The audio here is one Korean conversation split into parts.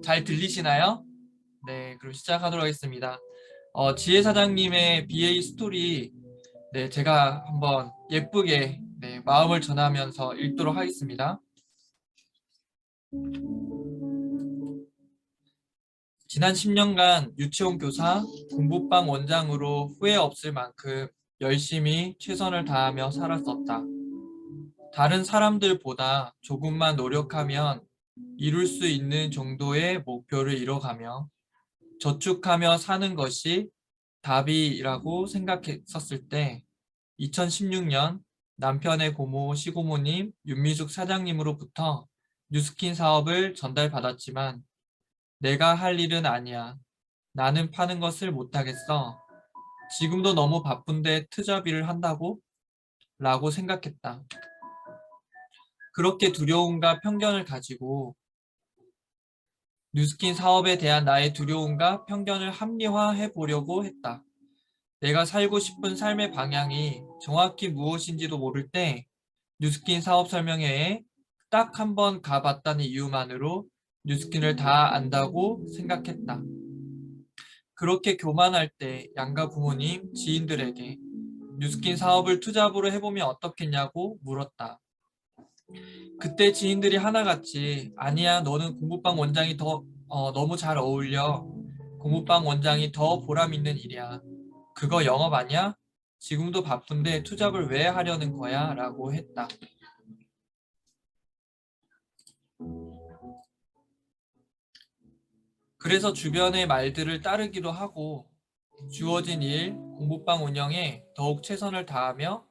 잘 들리시나요? 네, 그럼 시작하도록 하겠습니다. 지혜 사장님의 BA 스토리, 네, 제가 한번 예쁘게 마음을 전하면서 읽도록 하겠습니다. 지난 10년간 유치원 교사, 공부방 원장으로 후회 없을 만큼 열심히 최선을 다하며 살았었다. 다른 사람들보다 조금만 노력하면 이룰 수 있는 정도의 목표를 이뤄가며 저축하며 사는 것이 답이라고 생각했었을 때 2016년 남편의 고모 시고모님 윤미숙 사장님으로부터 뉴스킨 사업을 전달받았지만 내가 할 일은 아니야. 나는 파는 것을 못하겠어. 지금도 너무 바쁜데 트잡일을 한다고? 라고 생각했다. 그렇게 두려움과 편견을 가지고 뉴스킨 사업에 대한 나의 두려움과 편견을 합리화해 보려고 했다. 내가 살고 싶은 삶의 방향이 정확히 무엇인지도 모를 때 뉴스킨 사업 설명회에 딱 한 번 가봤다는 이유만으로 뉴스킨을 다 안다고 생각했다. 그렇게 교만할 때 양가 부모님, 지인들에게 뉴스킨 사업을 투잡으로 해보면 어떻겠냐고 물었다. 그때 지인들이 하나같이 아니야, 너는 공부방 원장이 너무 잘 어울려. 공부방 원장이 더 보람 있는 일이야. 그거 영업 아니야? 지금도 바쁜데 투잡을 왜 하려는 거야? 라고 했다. 그래서 주변의 말들을 따르기도 하고 주어진 일, 공부방 운영에 더욱 최선을 다하며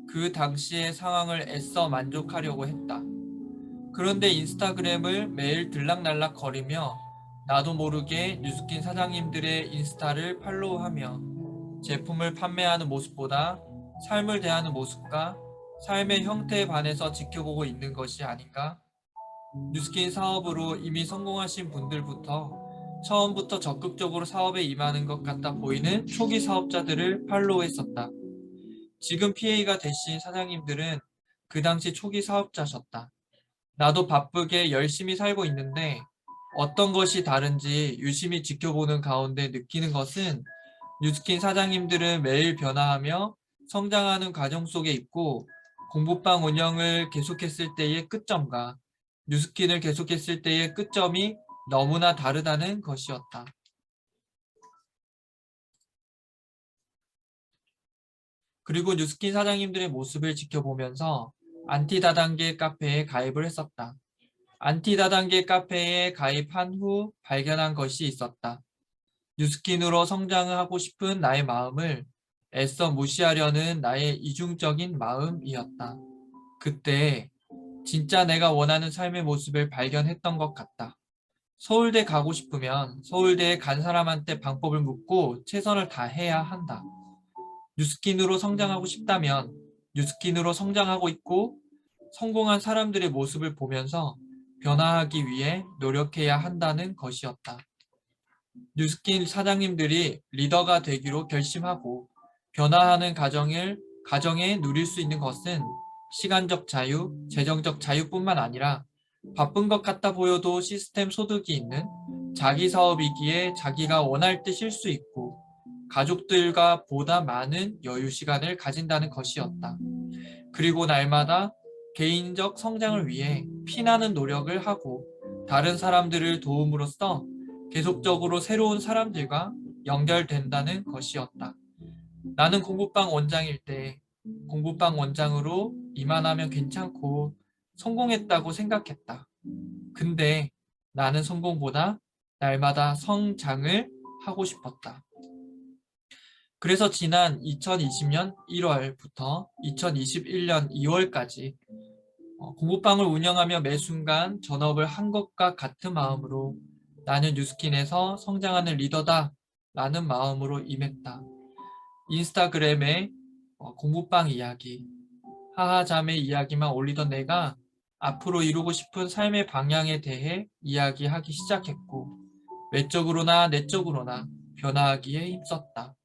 그 당시의 상황을 애써 만족하려고 했다. 그런데 인스타그램을 매일 들락날락 거리며 나도 모르게 뉴스킨 사장님들의 인스타를 팔로우하며 제품을 판매하는 모습보다 삶을 대하는 모습과 삶의 형태에 반해서 지켜보고 있는 것이 아닌가? 뉴스킨 사업으로 이미 성공하신 분들부터 처음부터 적극적으로 사업에 임하는 것 같아 보이는 초기 사업자들을 팔로우했었다. 지금 PA가 되신 사장님들은 그 당시 초기 사업자셨다. 나도 바쁘게 열심히 살고 있는데 어떤 것이 다른지 유심히 지켜보는 가운데 느끼는 것은 뉴스킨 사장님들은 매일 변화하며 성장하는 과정 속에 있고 공부방 운영을 계속했을 때의 끝점과 뉴스킨을 계속했을 때의 끝점이 너무나 다르다는 것이었다. 그리고 뉴스킨 사장님들의 모습을 지켜보면서 안티다단계 카페에 가입을 했었다. 안티다단계 카페에 가입한 후 발견한 것이 있었다. 뉴스킨으로 성장하고 싶은 나의 마음을 애써 무시하려는 나의 이중적인 마음이었다. 그때 진짜 내가 원하는 삶의 모습을 발견했던 것 같다. 서울대 가고 싶으면 서울대에 간 사람한테 방법을 묻고 최선을 다해야 한다. 뉴스킨으로 성장하고 싶다면 뉴스킨으로 성장하고 있고 성공한 사람들의 모습을 보면서 변화하기 위해 노력해야 한다는 것이었다. 뉴스킨 사장님들이 리더가 되기로 결심하고 변화하는 가정에 누릴 수 있는 것은 시간적 자유, 재정적 자유뿐만 아니라 바쁜 것 같아 보여도 시스템 소득이 있는 자기 사업이기에 자기가 원할 때 쉴 수 있고 가족들과 보다 많은 여유 시간을 가진다는 것이었다. 그리고 날마다 개인적 성장을 위해 피나는 노력을 하고 다른 사람들을 도움으로써 계속적으로 새로운 사람들과 연결된다는 것이었다. 나는 공부방 원장일 때 공부방 원장으로 이만하면 괜찮고 성공했다고 생각했다. 근데 나는 성공보다 날마다 성장을 하고 싶었다. 그래서 지난 2020년 1월부터 2021년 2월까지 공부방을 운영하며 매 순간 전업을 한 것과 같은 마음으로 나는 뉴스킨에서 성장하는 리더다 라는 마음으로 임했다. 인스타그램에 공부방 이야기, 하하자매 이야기만 올리던 내가 앞으로 이루고 싶은 삶의 방향에 대해 이야기하기 시작했고 외적으로나 내적으로나 변화하기에 힘썼다.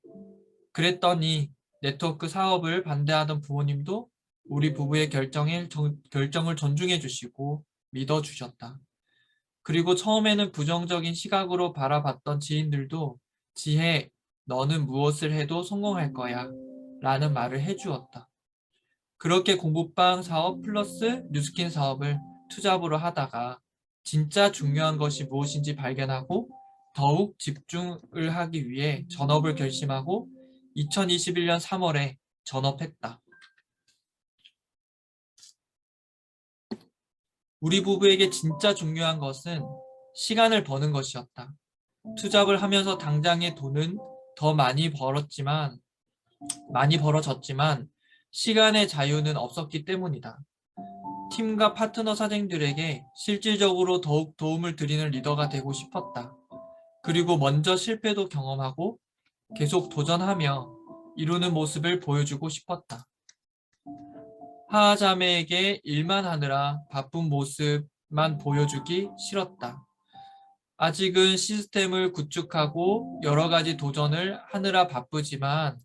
그랬더니 네트워크 사업을 반대하던 부모님도 우리 부부의 결정을 존중해 주시고 믿어 주셨다. 그리고 처음에는 부정적인 시각으로 바라봤던 지인들도 지혜, 너는 무엇을 해도 성공할 거야 라는 말을 해주었다. 그렇게 공부방 사업 플러스 뉴스킨 사업을 투잡으로 하다가 진짜 중요한 것이 무엇인지 발견하고 더욱 집중을 하기 위해 전업을 결심하고 2021년 3월에 전업했다. 우리 부부에게 진짜 중요한 것은 시간을 버는 것이었다. 투잡을 하면서 당장의 돈은 더 많이 벌어졌지만 시간의 자유는 없었기 때문이다. 팀과 파트너 사장들에게 실질적으로 더욱 도움을 드리는 리더가 되고 싶었다. 그리고 먼저 실패도 경험하고 계속 도전하며 이루는 모습을 보여주고 싶었다. 하하자매에게 일만 하느라 바쁜 모습만 보여주기 싫었다. 아직은 시스템을 구축하고 여러 가지 도전을 하느라 바쁘지만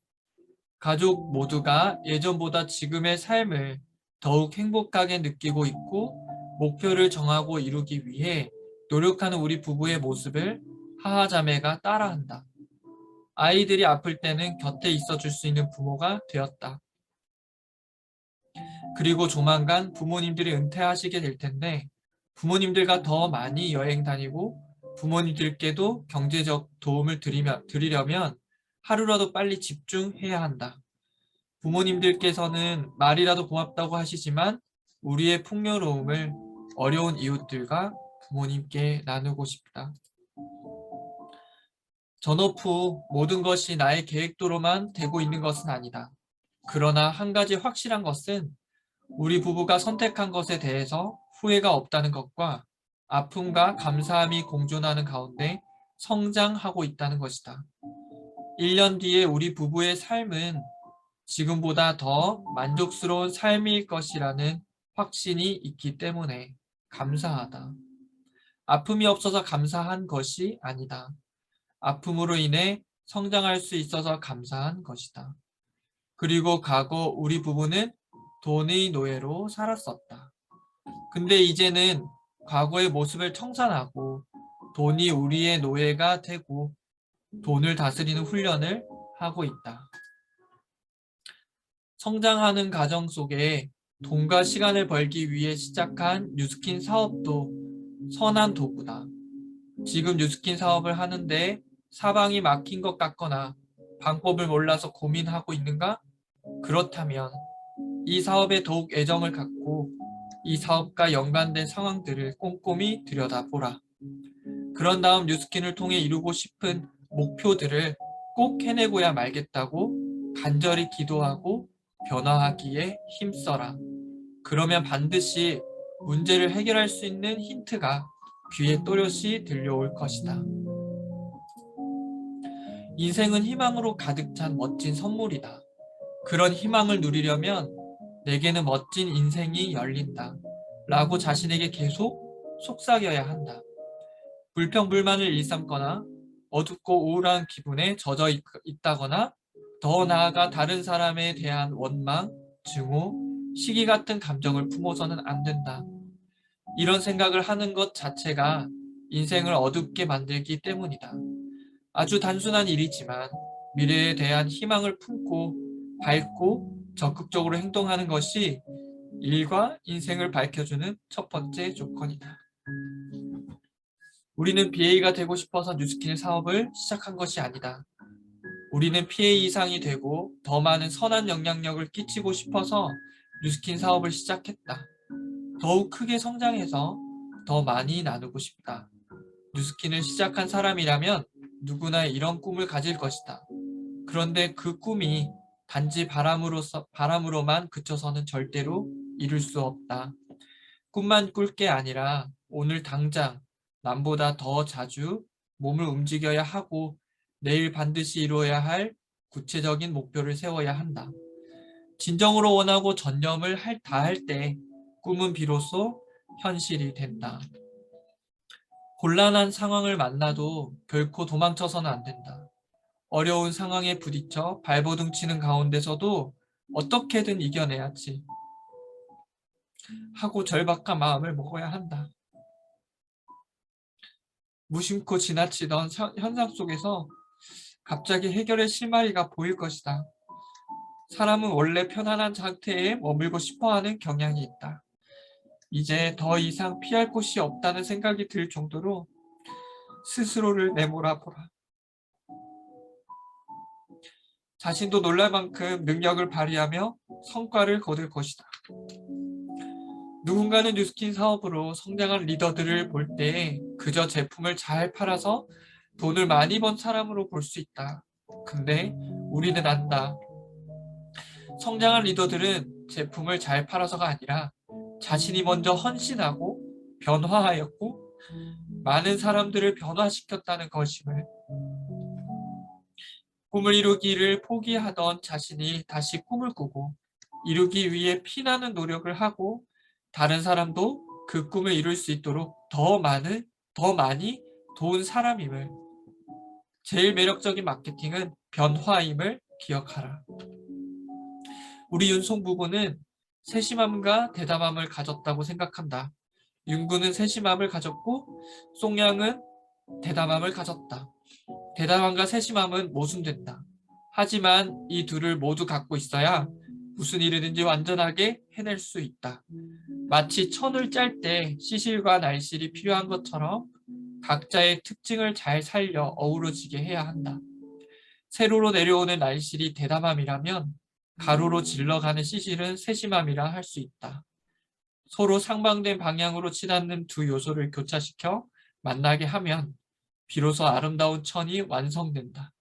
가족 모두가 예전보다 지금의 삶을 더욱 행복하게 느끼고 있고 목표를 정하고 이루기 위해 노력하는 우리 부부의 모습을 하하자매가 따라한다. 아이들이 아플 때는 곁에 있어줄 수 있는 부모가 되었다. 그리고 조만간 부모님들이 은퇴하시게 될 텐데 부모님들과 더 많이 여행 다니고 부모님들께도 경제적 도움을 드리려면 하루라도 빨리 집중해야 한다. 부모님들께서는 말이라도 고맙다고 하시지만 우리의 풍요로움을 어려운 이웃들과 부모님께 나누고 싶다. 전업 후 모든 것이 나의 계획대로만 되고 있는 것은 아니다. 그러나 한 가지 확실한 것은 우리 부부가 선택한 것에 대해서 후회가 없다는 것과 아픔과 감사함이 공존하는 가운데 성장하고 있다는 것이다. 1년 뒤에 우리 부부의 삶은 지금보다 더 만족스러운 삶일 것이라는 확신이 있기 때문에 감사하다. 아픔이 없어서 감사한 것이 아니다. 아픔으로 인해 성장할 수 있어서 감사한 것이다. 그리고 과거 우리 부부는 돈의 노예로 살았었다. 근데 이제는 과거의 모습을 청산하고 돈이 우리의 노예가 되고 돈을 다스리는 훈련을 하고 있다. 성장하는 가정 속에 돈과 시간을 벌기 위해 시작한 뉴스킨 사업도 선한 도구다. 지금 뉴스킨 사업을 하는데 사방이 막힌 것 같거나 방법을 몰라서 고민하고 있는가? 그렇다면 이 사업에 더욱 애정을 갖고 이 사업과 연관된 상황들을 꼼꼼히 들여다보라. 그런 다음 뉴스킨을 통해 이루고 싶은 목표들을 꼭 해내고야 말겠다고 간절히 기도하고 변화하기에 힘써라. 그러면 반드시 문제를 해결할 수 있는 힌트가 귀에 또렷이 들려올 것이다. 인생은 희망으로 가득 찬 멋진 선물이다. 그런 희망을 누리려면 내게는 멋진 인생이 열린다. 라고 자신에게 계속 속삭여야 한다. 불평불만을 일삼거나 어둡고 우울한 기분에 젖어 있다거나 더 나아가 다른 사람에 대한 원망, 증오, 시기 같은 감정을 품어서는 안 된다. 이런 생각을 하는 것 자체가 인생을 어둡게 만들기 때문이다. 아주 단순한 일이지만 미래에 대한 희망을 품고 밝고 적극적으로 행동하는 것이 일과 인생을 밝혀주는 첫 번째 조건이다. 우리는 BA가 되고 싶어서 뉴스킨 사업을 시작한 것이 아니다. 우리는 PA 이상이 되고 더 많은 선한 영향력을 끼치고 싶어서 뉴스킨 사업을 시작했다. 더욱 크게 성장해서 더 많이 나누고 싶다. 뉴스킨을 시작한 사람이라면 누구나 이런 꿈을 가질 것이다. 그런데 그 꿈이 단지 바람으로만 그쳐서는 절대로 이룰 수 없다. 꿈만 꿀 게 아니라 오늘 당장 남보다 더 자주 몸을 움직여야 하고 내일 반드시 이루어야 할 구체적인 목표를 세워야 한다. 진정으로 원하고 전념을 다할 때 꿈은 비로소 현실이 된다. 곤란한 상황을 만나도 결코 도망쳐서는 안 된다. 어려운 상황에 부딪혀 발버둥 치는 가운데서도 어떻게든 이겨내야지 하고 절박한 마음을 먹어야 한다. 무심코 지나치던 현상 속에서 갑자기 해결의 실마리가 보일 것이다. 사람은 원래 편안한 상태에 머물고 싶어하는 경향이 있다. 이제 더 이상 피할 곳이 없다는 생각이 들 정도로 스스로를 내몰아보라. 자신도 놀랄 만큼 능력을 발휘하며 성과를 거둘 것이다. 누군가는 뉴스킨 사업으로 성장한 리더들을 볼 때 그저 제품을 잘 팔아서 돈을 많이 번 사람으로 볼 수 있다. 근데 우리는 안다. 성장한 리더들은 제품을 잘 팔아서가 아니라 자신이 먼저 헌신하고 변화하였고 많은 사람들을 변화시켰다는 것임을. 꿈을 이루기를 포기하던 자신이 다시 꿈을 꾸고 이루기 위해 피나는 노력을 하고 다른 사람도 그 꿈을 이룰 수 있도록 더 많이 도운 사람임을. 제일 매력적인 마케팅은 변화임을 기억하라. 우리 윤송 부부는 세심함과 대담함을 가졌다고 생각한다. 윤구는 세심함을 가졌고 송양은 대담함을 가졌다. 대담함과 세심함은 모순된다. 하지만 이 둘을 모두 갖고 있어야 무슨 일이든지 완전하게 해낼 수 있다. 마치 천을 짤 때 시실과 날실이 필요한 것처럼 각자의 특징을 잘 살려 어우러지게 해야 한다. 세로로 내려오는 날실이 대담함이라면 가로로 질러가는 시실은 세심함이라 할 수 있다. 서로 상반된 방향으로 치닫는 두 요소를 교차시켜 만나게 하면 비로소 아름다운 천이 완성된다.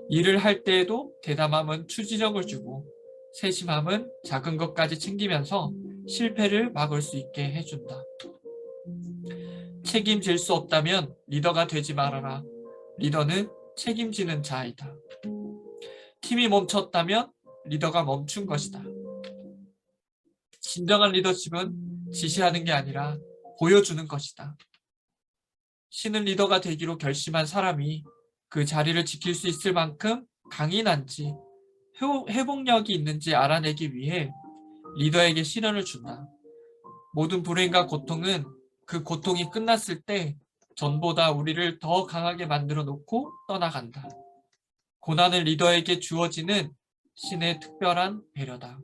일을 할 때에도 대담함은 추진력을 주고 세심함은 작은 것까지 챙기면서 실패를 막을 수 있게 해준다. 책임질 수 없다면 리더가 되지 말아라. 리더는 책임지는 자이다. 팀이 멈췄다면 리더가 멈춘 것이다. 진정한 리더십은 지시하는 게 아니라 보여주는 것이다. 신은 리더가 되기로 결심한 사람이 그 자리를 지킬 수 있을 만큼 강인한지 회복력이 있는지 알아내기 위해 리더에게 시련을 준다. 모든 불행과 고통은 그 고통이 끝났을 때 전보다 우리를 더 강하게 만들어 놓고 떠나간다. 고난은 리더에게 주어지는 신의 특별한 배려다.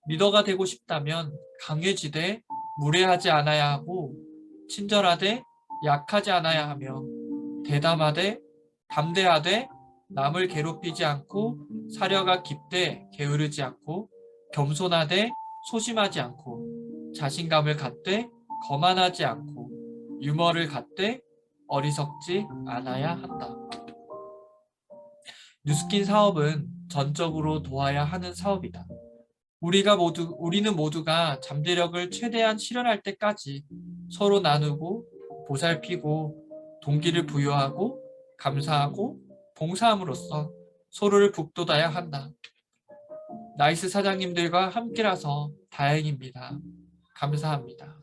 리더가 되고 싶다면 강해지되 무례하지 않아야 하고 친절하되 약하지 않아야 하며 대담하되 담대하되 남을 괴롭히지 않고 사려가 깊되 게으르지 않고 겸손하되 소심하지 않고 자신감을 갖되 거만하지 않고 유머를 갖되 어리석지 않아야 한다. 뉴스킨 사업은 전적으로 도와야 하는 사업이다. 우리는 모두가 잠재력을 최대한 실현할 때까지 서로 나누고 보살피고 동기를 부여하고 감사하고 봉사함으로써 서로를 북돋아야 한다. 나이스 사장님들과 함께라서 다행입니다. 감사합니다.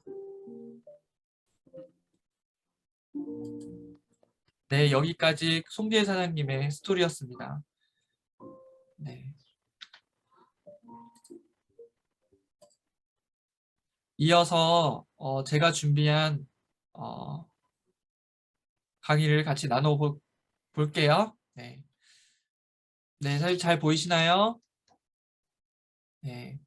네, 여기까지 송재 사장님의 스토리였습니다. 네. 이어서 제가 준비한 강의를 같이 나눠볼게요. 네. 네, 사실 잘 보이시나요? 네.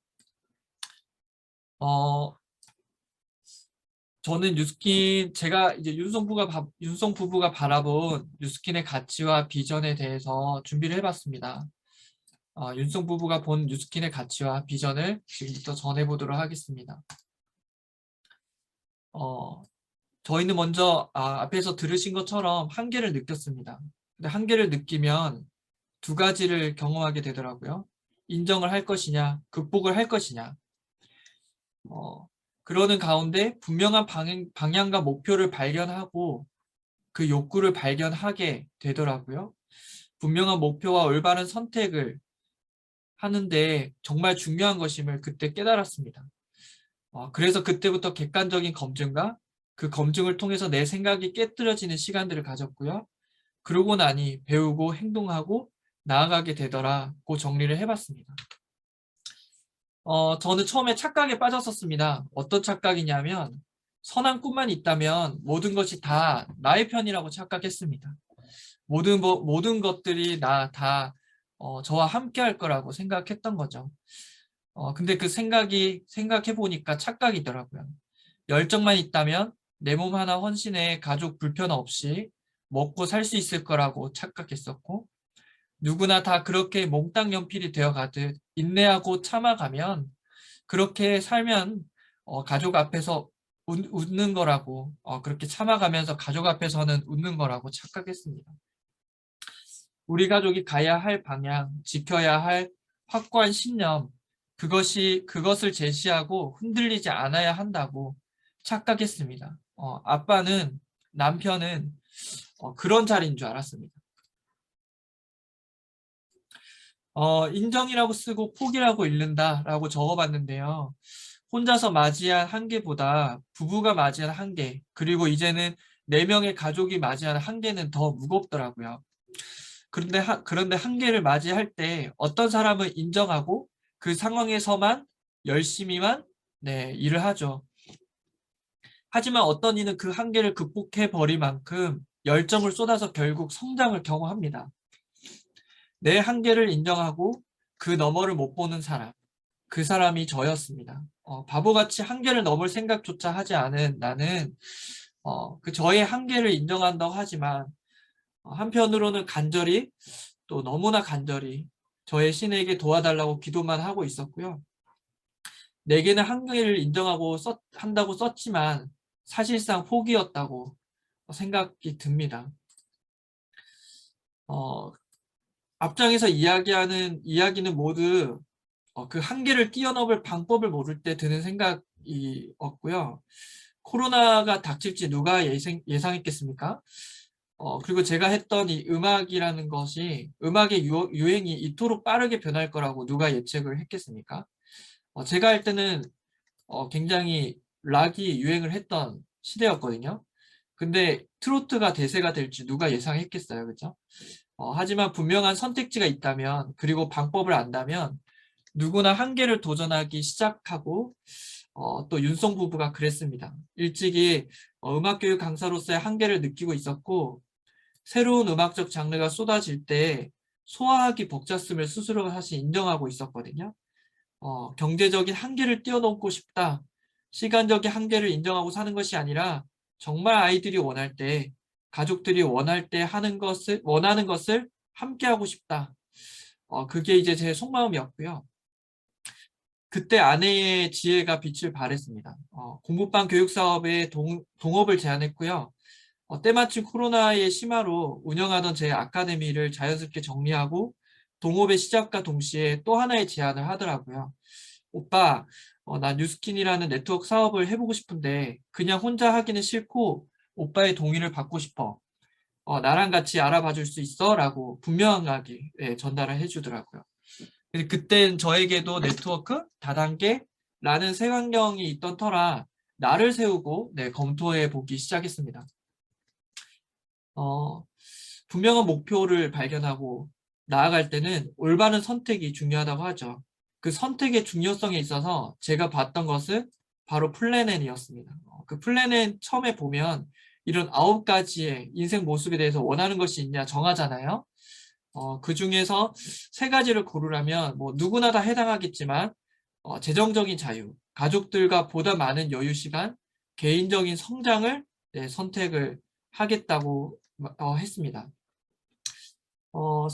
저는 뉴스킨, 제가 이제 윤송 부부가 바라본 뉴스킨의 가치와 비전에 대해서 준비를 해봤습니다. 윤송 부부가 본 뉴스킨의 가치와 비전을 지금부터 전해보도록 하겠습니다. 저희는 먼저 앞에서 들으신 것처럼 한계를 느꼈습니다. 근데 한계를 느끼면 두 가지를 경험하게 되더라고요. 인정을 할 것이냐, 극복을 할 것이냐. 그러는 가운데 분명한 방향과 목표를 발견하고 그 욕구를 발견하게 되더라고요. 분명한 목표와 올바른 선택을 하는데 정말 중요한 것임을 그때 깨달았습니다. 그래서 그때부터 객관적인 검증과 그 검증을 통해서 내 생각이 깨뜨려지는 시간들을 가졌고요. 그러고 나니 배우고 행동하고 나아가게 되더라고 정리를 해봤습니다. 저는 처음에 착각에 빠졌었습니다. 어떤 착각이냐면 선한 꿈만 있다면 모든 것이 다 나의 편이라고 착각했습니다. 모든 것들이 저와 함께 할 거라고 생각했던 거죠. 근데 그 생각해 보니까 착각이더라고요. 열정만 있다면 내 몸 하나 헌신해 가족 불편 없이 먹고 살 수 있을 거라고 착각했었고, 누구나 다 그렇게 몽땅 연필이 되어 가듯 인내하고 참아가면, 그렇게 살면 가족 앞에서 웃는 거라고, 그렇게 참아가면서 가족 앞에서는 웃는 거라고 착각했습니다. 우리 가족이 가야 할 방향, 지켜야 할 확고한 신념, 그것을 제시하고 흔들리지 않아야 한다고 착각했습니다. 아빠는, 남편은 그런 자리인 줄 알았습니다. 인정이라고 쓰고 포기라고 읽는다라고 적어봤는데요. 혼자서 맞이한 한계보다 부부가 맞이한 한계, 그리고 이제는 4명의 가족이 맞이한 한계는 더 무겁더라고요. 그런데 한계를 맞이할 때 어떤 사람은 인정하고 그 상황에서만 열심히만 일을 하죠. 하지만 어떤 이는 그 한계를 극복해 버릴 만큼 열정을 쏟아서 결국 성장을 경험합니다. 내 한계를 인정하고 그 너머를 못 보는 사람, 그 사람이 저였습니다. 바보같이 한계를 넘을 생각조차 하지 않은 나는 그 저의 한계를 인정한다고 하지만 한편으로는 간절히, 또 너무나 간절히 저의 신에게 도와달라고 기도만 하고 있었고요. 내게는 한계를 인정하고 한다고 썼지만 사실상 포기였다고 생각이 듭니다. 어, 앞장에서 이야기하는 이야기는 모두 그 한계를 뛰어넘을 방법을 모를 때 드는 생각이었고요. 코로나가 닥칠지 누가 예상했겠습니까? 그리고 제가 했던 이 음악이라는 것이, 음악의 유행이 이토록 빠르게 변할 거라고 누가 예측을 했겠습니까? 제가 할 때는 굉장히 락이 유행을 했던 시대였거든요. 근데 트로트가 대세가 될지 누가 예상했겠어요, 그죠? 하지만 분명한 선택지가 있다면, 그리고 방법을 안다면 누구나 한계를 도전하기 시작하고, 또 윤송 부부가 그랬습니다. 일찍이 음악교육 강사로서의 한계를 느끼고 있었고, 새로운 음악적 장르가 쏟아질 때 소화하기 벅찼음을 스스로 사실 인정하고 있었거든요. 경제적인 한계를 뛰어넘고 싶다. 시간적인 한계를 인정하고 사는 것이 아니라 정말 아이들이 원할 때, 가족들이 원하는 것을 함께 하고 싶다. 그게 이제 제 속마음이었고요. 그때 아내의 지혜가 빛을 발했습니다. 공부방 교육 사업에 동업을 제안했고요. 때마침 코로나의 심화로 운영하던 제 아카데미를 자연스럽게 정리하고 동업의 시작과 동시에 또 하나의 제안을 하더라고요. 오빠, 나 뉴스킨이라는 네트워크 사업을 해보고 싶은데 그냥 혼자 하기는 싫고 오빠의 동의를 받고 싶어. 나랑 같이 알아봐 줄 수 있어? 라고 분명하게 전달을 해주더라고요. 그땐 저에게도 네트워크, 다단계라는 색안경이 있던 터라 나를 세우고 검토해 보기 시작했습니다. 어, 분명한 목표를 발견하고 나아갈 때는 올바른 선택이 중요하다고 하죠. 그 선택의 중요성에 있어서 제가 봤던 것은 바로 플랜 N이었습니다. 그 플랜 N 처음에 보면 이런 9가지의 인생 모습에 대해서 원하는 것이 있냐 정하잖아요. 그 중에서 3가지를 고르라면 뭐 누구나 다 해당하겠지만 재정적인 자유, 가족들과 보다 많은 여유 시간, 개인적인 성장을 선택을 하겠다고 했습니다.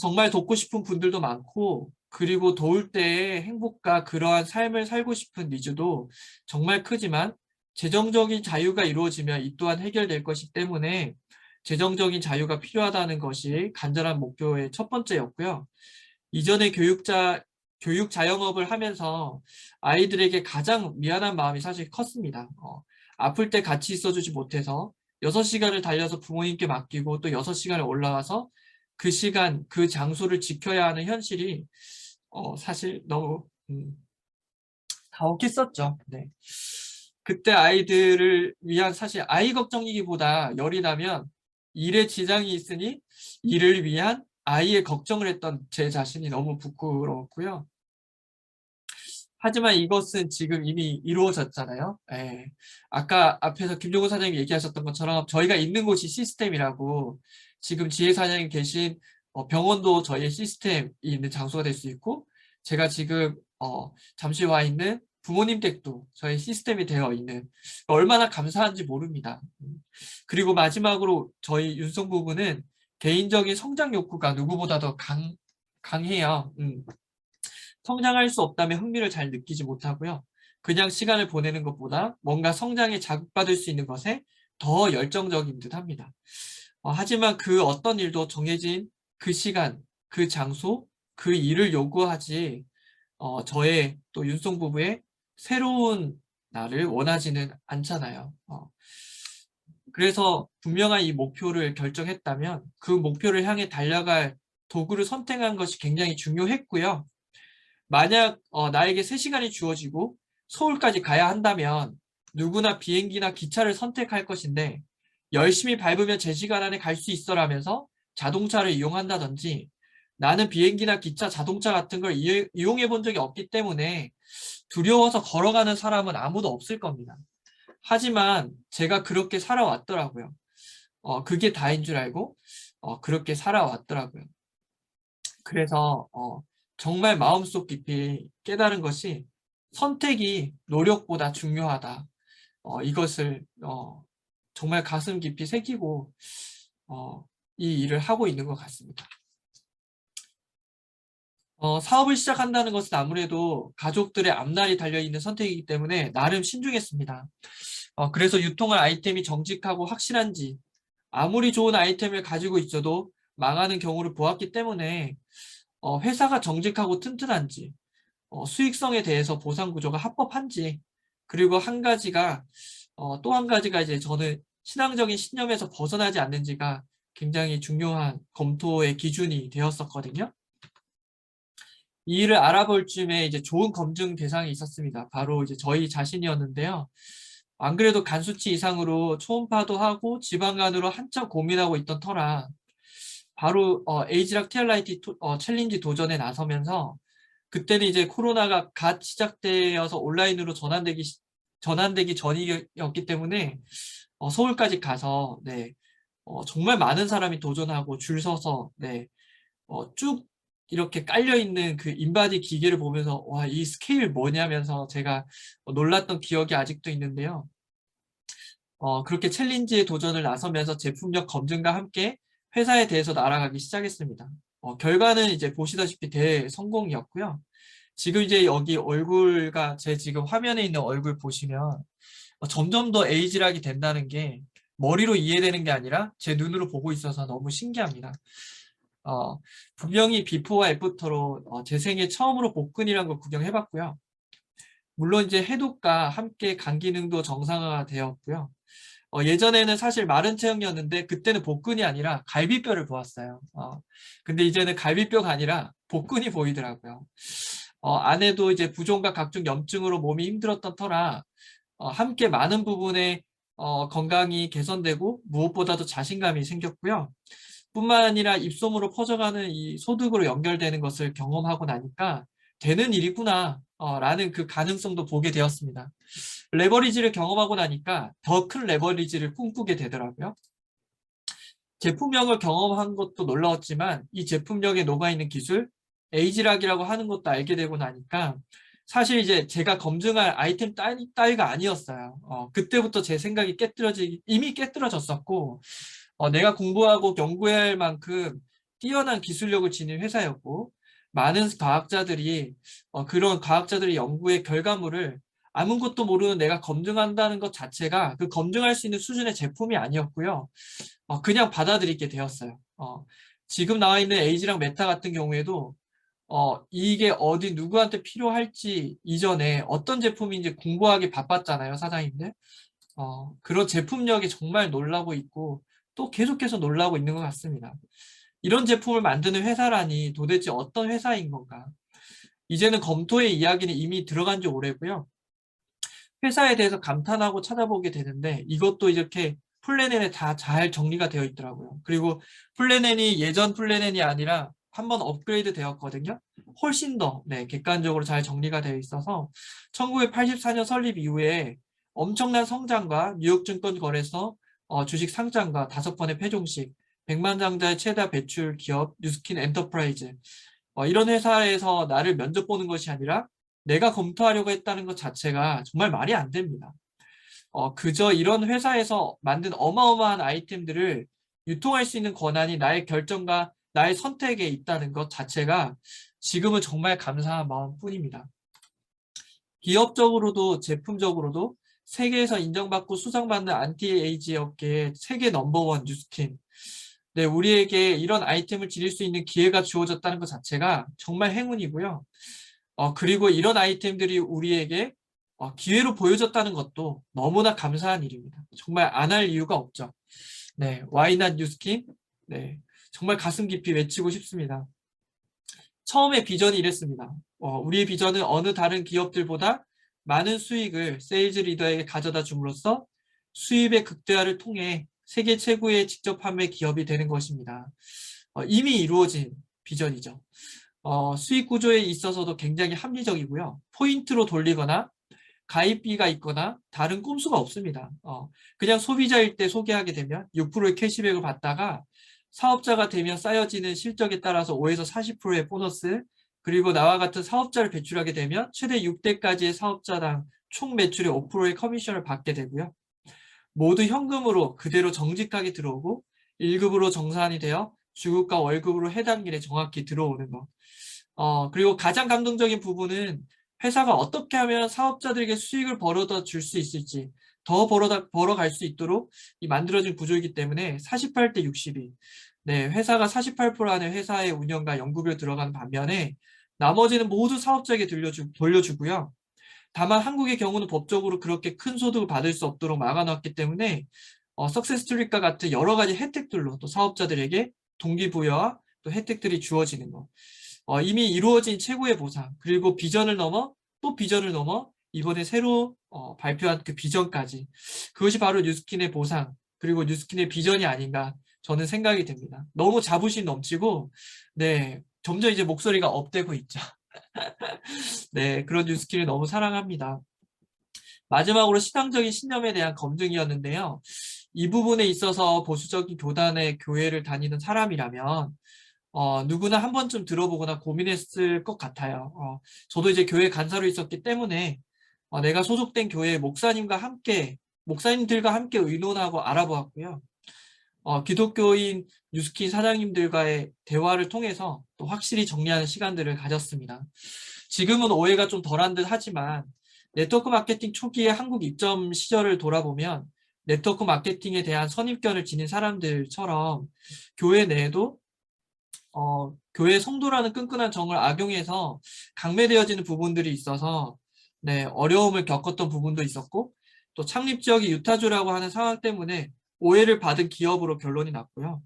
정말 돕고 싶은 분들도 많고, 그리고 도울 때의 행복과 그러한 삶을 살고 싶은 니즈도 정말 크지만 재정적인 자유가 이루어지면 이 또한 해결될 것이기 때문에 재정적인 자유가 필요하다는 것이 간절한 목표의 첫 번째였고요. 이전에 교육 자영업을 하면서 아이들에게 가장 미안한 마음이 사실 컸습니다. 아플 때 같이 있어주지 못해서 6시간을 달려서 부모님께 맡기고 또 6시간을 올라가서 그 시간, 그 장소를 지켜야 하는 현실이 사실 너무 가혹했었죠. 네. 그때 아이들을 위한, 사실 아이 걱정이기보다 열이 나면 일에 지장이 있으니 이를 위한 아이의 걱정을 했던 제 자신이 너무 부끄러웠고요. 하지만 이것은 지금 이미 이루어졌잖아요. 예. 아까 앞에서 김종훈 사장님이 얘기하셨던 것처럼 저희가 있는 곳이 시스템이라고 지금 지혜 사장님 계신 병원도 저희의 시스템이 있는 장소가 될 수 있고 제가 지금 잠시 와 있는 부모님 댁도 저희 시스템이 되어 있는 얼마나 감사한지 모릅니다. 그리고 마지막으로 저희 윤성 부부는 개인적인 성장 욕구가 누구보다 더 강해요. 성장할 수 없다면 흥미를 잘 느끼지 못하고요. 그냥 시간을 보내는 것보다 뭔가 성장에 자극받을 수 있는 것에 더 열정적인 듯 합니다. 하지만 그 어떤 일도 정해진 그 시간, 그 장소, 그 일을 요구하지 저의 또 윤송 부부의 새로운 나를 원하지는 않잖아요. 그래서 분명한 이 목표를 결정했다면 그 목표를 향해 달려갈 도구를 선택한 것이 굉장히 중요했고요. 만약 나에게 3시간이 주어지고 서울까지 가야 한다면 누구나 비행기나 기차를 선택할 것인데 열심히 밟으면 제 시간 안에 갈 수 있어라면서 자동차를 이용한다든지 나는 비행기나 기차, 자동차 같은 걸 이용해 본 적이 없기 때문에 두려워서 걸어가는 사람은 아무도 없을 겁니다. 하지만 제가 그렇게 살아왔더라고요. 그게 다인 줄 알고 그렇게 살아왔더라고요. 그래서 정말 마음속 깊이 깨달은 것이 선택이 노력보다 중요하다. 이것을 정말 가슴 깊이 새기고 이 일을 하고 있는 것 같습니다. 사업을 시작한다는 것은 아무래도 가족들의 앞날이 달려있는 선택이기 때문에 나름 신중했습니다. 그래서 유통할 아이템이 정직하고 확실한지 아무리 좋은 아이템을 가지고 있어도 망하는 경우를 보았기 때문에 회사가 정직하고 튼튼한지 수익성에 대해서 보상 구조가 합법한지 그리고 또 한 가지가 이제 저는 신앙적인 신념에서 벗어나지 않는지가 굉장히 중요한 검토의 기준이 되었었거든요. 이 일을 알아볼 쯤에 이제 좋은 검증 대상이 있었습니다. 바로 이제 저희 자신이었는데요. 안 그래도 간 수치 이상으로 초음파도 하고 지방간으로 한참 고민하고 있던 터라 바로 에이지락 TRIT 챌린지 도전에 나서면서 그때는 이제 코로나가 갓 시작되어서 온라인으로 전환되기 전이었기 때문에 서울까지 가서 네, 정말 많은 사람이 도전하고 줄 서서 네, 쭉 이렇게 깔려있는 그 인바디 기계를 보면서 와, 이 스케일 뭐냐면서 제가 놀랐던 기억이 아직도 있는데요. 그렇게 챌린지에 도전을 나서면서 제품력 검증과 함께 회사에 대해서 알아가기 시작했습니다. 결과는 이제 보시다시피 대성공이었고요. 지금 이제 여기 얼굴과 제 지금 화면에 있는 얼굴 보시면 점점 더 에이지락이 된다는 게 머리로 이해되는 게 아니라 제 눈으로 보고 있어서 너무 신기합니다. 분명히 비포와 애프터로 제 생애 처음으로 복근이라는 걸 구경해봤고요. 물론 이제 해독과 함께 간 기능도 정상화가 되었고요. 예전에는 사실 마른 체형이었는데 그때는 복근이 아니라 갈비뼈를 보았어요. 근데 이제는 갈비뼈가 아니라 복근이 보이더라고요. 안에도 이제 부종과 각종 염증으로 몸이 힘들었던 터라 함께 많은 부분에 건강이 개선되고 무엇보다도 자신감이 생겼고요. 뿐만 아니라 입소문으로 퍼져가는 이 소득으로 연결되는 것을 경험하고 나니까 되는 일이구나 라는 그 가능성도 보게 되었습니다. 레버리지를 경험하고 나니까 더 큰 레버리지를 꿈꾸게 되더라고요. 제품력을 경험한 것도 놀라웠지만 이 제품력에 녹아있는 기술, 에이지락이라고 하는 것도 알게 되고 나니까 사실 이제 제가 검증할 아이템 따위가 아니었어요. 그때부터 제 생각이 이미 깨뜨려졌었고 내가 공부하고 연구해야 할 만큼 뛰어난 기술력을 지닌 회사였고 많은 과학자들이 그런 과학자들의 연구의 결과물을 아무것도 모르는 내가 검증한다는 것 자체가 그 검증할 수 있는 수준의 제품이 아니었고요. 그냥 받아들이게 되었어요. 지금 나와 있는 에이지랑 메타 같은 경우에도 이게 어디 누구한테 필요할지 이전에 어떤 제품인지 공부하기 바빴잖아요, 사장님들. 그런 제품력이 정말 놀라고 있고 또 계속해서 놀라고 있는 것 같습니다. 이런 제품을 만드는 회사라니 도대체 어떤 회사인 건가? 이제는 검토의 이야기는 이미 들어간 지 오래고요. 회사에 대해서 감탄하고 찾아보게 되는데 이것도 이렇게 플래닛에 다 잘 정리가 되어 있더라고요. 그리고 플래닛이 예전 플래닛이 아니라 한번 업그레이드 되었거든요. 훨씬 더 객관적으로 잘 정리가 되어 있어서 1984년 설립 이후에 엄청난 성장과 뉴욕증권 거래소 주식 상장과 5번의 폐종식, 100만 장자의 최다 배출 기업 뉴스킨 엔터프라이즈, 이런 회사에서 나를 면접 보는 것이 아니라 내가 검토하려고 했다는 것 자체가 정말 말이 안 됩니다. 그저 이런 회사에서 만든 어마어마한 아이템들을 유통할 수 있는 권한이 나의 결정과 나의 선택에 있다는 것 자체가 지금은 정말 감사한 마음뿐입니다. 기업적으로도 제품적으로도 세계에서 인정받고 수상받는 안티에이지 업계의 세계 넘버원 뉴스킨. 네, 우리에게 이런 아이템을 드릴 수 있는 기회가 주어졌다는 것 자체가 정말 행운이고요. 그리고 이런 아이템들이 우리에게 기회로 보여졌다는 것도 너무나 감사한 일입니다. 정말 안 할 이유가 없죠. 네, Why not 뉴스킨? 네, 정말 가슴 깊이 외치고 싶습니다. 처음에 비전이 이랬습니다. 우리의 비전은 어느 다른 기업들보다 많은 수익을 세일즈 리더에게 가져다 줌으로써 수입의 극대화를 통해 세계 최고의 직접 판매 기업이 되는 것입니다. 이미 이루어진 비전이죠. 수익 구조에 있어서도 굉장히 합리적이고요. 포인트로 돌리거나 가입비가 있거나 다른 꼼수가 없습니다. 그냥 소비자일 때 소개하게 되면 6%의 캐시백을 받다가 사업자가 되면 쌓여지는 실적에 따라서 5에서 40%의 보너스, 그리고 나와 같은 사업자를 배출하게 되면 최대 6대까지의 사업자당 총 매출의 5%의 커미션을 받게 되고요. 모두 현금으로 그대로 정직하게 들어오고 1급으로 정산이 되어 주급과 월급으로 해당 일에 정확히 들어오는 것. 그리고 가장 감동적인 부분은 회사가 어떻게 하면 사업자들에게 수익을 벌어다 줄 수 있을지, 더 벌어갈 수 있도록 만들어진 구조이기 때문에 48대 62. 네, 회사가 48% 안에 회사의 운영과 연구비로 들어가는 반면에 나머지는 모두 사업자에게 돌려주고요. 다만 한국의 경우는 법적으로 그렇게 큰 소득을 받을 수 없도록 막아놨기 때문에 석세스토리과 같은 여러 가지 혜택들로 또 사업자들에게 동기부여와 또 혜택들이 주어지는 것. 이미 이루어진 최고의 보상, 그리고 비전을 넘어 또 비전을 넘어 이번에 새로 발표한 그 비전까지, 그것이 바로 뉴스킨의 보상 그리고 뉴스킨의 비전이 아닌가 저는 생각이 됩니다. 너무 자부심 넘치고 네, 점점 이제 목소리가 업되고 있죠. 네, 그런 뉴스킨을 너무 사랑합니다. 마지막으로 신앙적인 신념에 대한 검증이었는데요. 이 부분에 있어서 보수적인 교단의 교회를 다니는 사람이라면 누구나 한 번쯤 들어보거나 고민했을 것 같아요. 저도 이제 교회 간사로 있었기 때문에 내가 소속된 교회 목사님들과 함께 의논하고 알아보았고요. 기독교인 뉴스킨 사장님들과의 대화를 통해서 또 확실히 정리하는 시간들을 가졌습니다. 지금은 오해가 좀 덜한 듯 하지만 네트워크 마케팅 초기의 한국 입점 시절을 돌아보면 네트워크 마케팅에 대한 선입견을 지닌 사람들처럼 교회 내에도 교회 성도라는 끈끈한 정을 악용해서 강매되어지는 부분들이 있어서 네, 어려움을 겪었던 부분도 있었고 또 창립 지역이 유타주라고 하는 상황 때문에 오해를 받은 기업으로 결론이 났고요.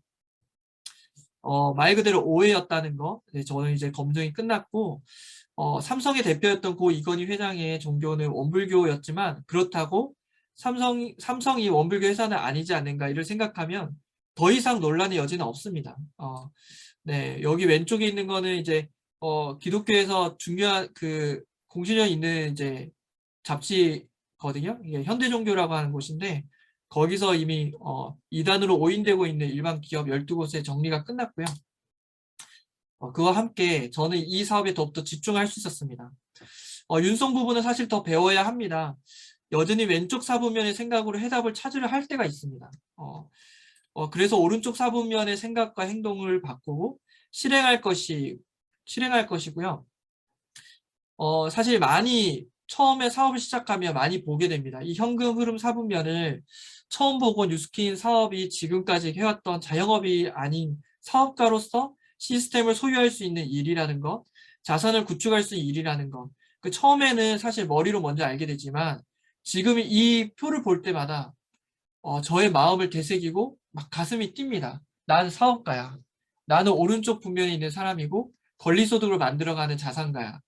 말 그대로 오해였다는 거, 네, 저는 이제 검증이 끝났고 삼성의 대표였던 고 이건희 회장의 종교는 원불교였지만 그렇다고 삼성이 원불교 회사는 아니지 않는가 이를 생각하면 더 이상 논란의 여지는 없습니다. 네, 여기 왼쪽에 있는 거는 이제 기독교에서 중요한 그 공신력 있는 이제 잡지거든요. 이게 현대종교라고 하는 곳인데 거기서 이미 이단으로 오인되고 있는 일반 기업 12곳의 정리가 끝났고요. 그와 함께 저는 이 사업에 더욱더 집중할 수 있었습니다. 윤송 부분은 사실 더 배워야 합니다. 여전히 왼쪽 사분면의 생각으로 해답을 찾으려 할 때가 있습니다. 그래서 오른쪽 사분면의 생각과 행동을 바꾸고 실행할 것이고요. 사실 많이 처음에 사업을 시작하면 많이 보게 됩니다. 이 현금 흐름 사분면을 처음 보고 뉴스킨 사업이 지금까지 해왔던 자영업이 아닌 사업가로서 시스템을 소유할 수 있는 일이라는 것, 자산을 구축할 수 있는 일이라는 것. 그 처음에는 사실 머리로 먼저 알게 되지만 지금 이 표를 볼 때마다 저의 마음을 되새기고 막 가슴이 뜁니다. 나는 사업가야. 나는 오른쪽 분면에 있는 사람이고 권리소득을 만들어가는 자산가야.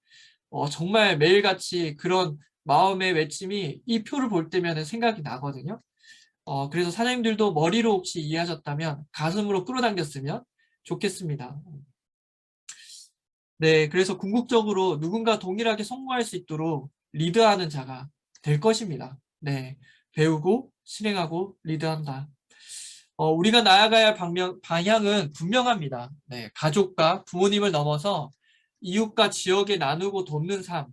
정말 매일같이 그런 마음의 외침이 이 표를 볼 때면 생각이 나거든요. 그래서 사장님들도 머리로 혹시 이해하셨다면 가슴으로 끌어당겼으면 좋겠습니다. 네, 그래서 궁극적으로 누군가 동일하게 성공할 수 있도록 리드하는 자가 될 것입니다. 네, 배우고 실행하고 리드한다. 우리가 나아가야 할 방향은 분명합니다. 네, 가족과 부모님을 넘어서 이웃과 지역에 나누고 돕는 삶,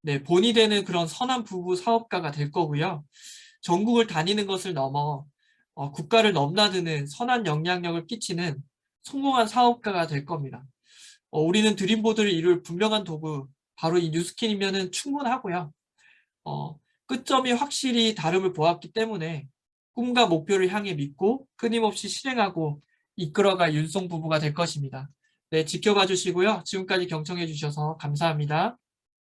네, 본이 되는 그런 선한 부부 사업가가 될 거고요. 전국을 다니는 것을 넘어 국가를 넘나드는 선한 영향력을 끼치는 성공한 사업가가 될 겁니다. 우리는 드림보드를 이룰 분명한 도구, 바로 이 뉴스킨이면은 충분하고요. 끝점이 확실히 다름을 보았기 때문에 꿈과 목표를 향해 믿고 끊임없이 실행하고 이끌어갈 윤송 부부가 될 것입니다. 네, 지켜봐 주시고요. 지금까지 경청해 주셔서 감사합니다.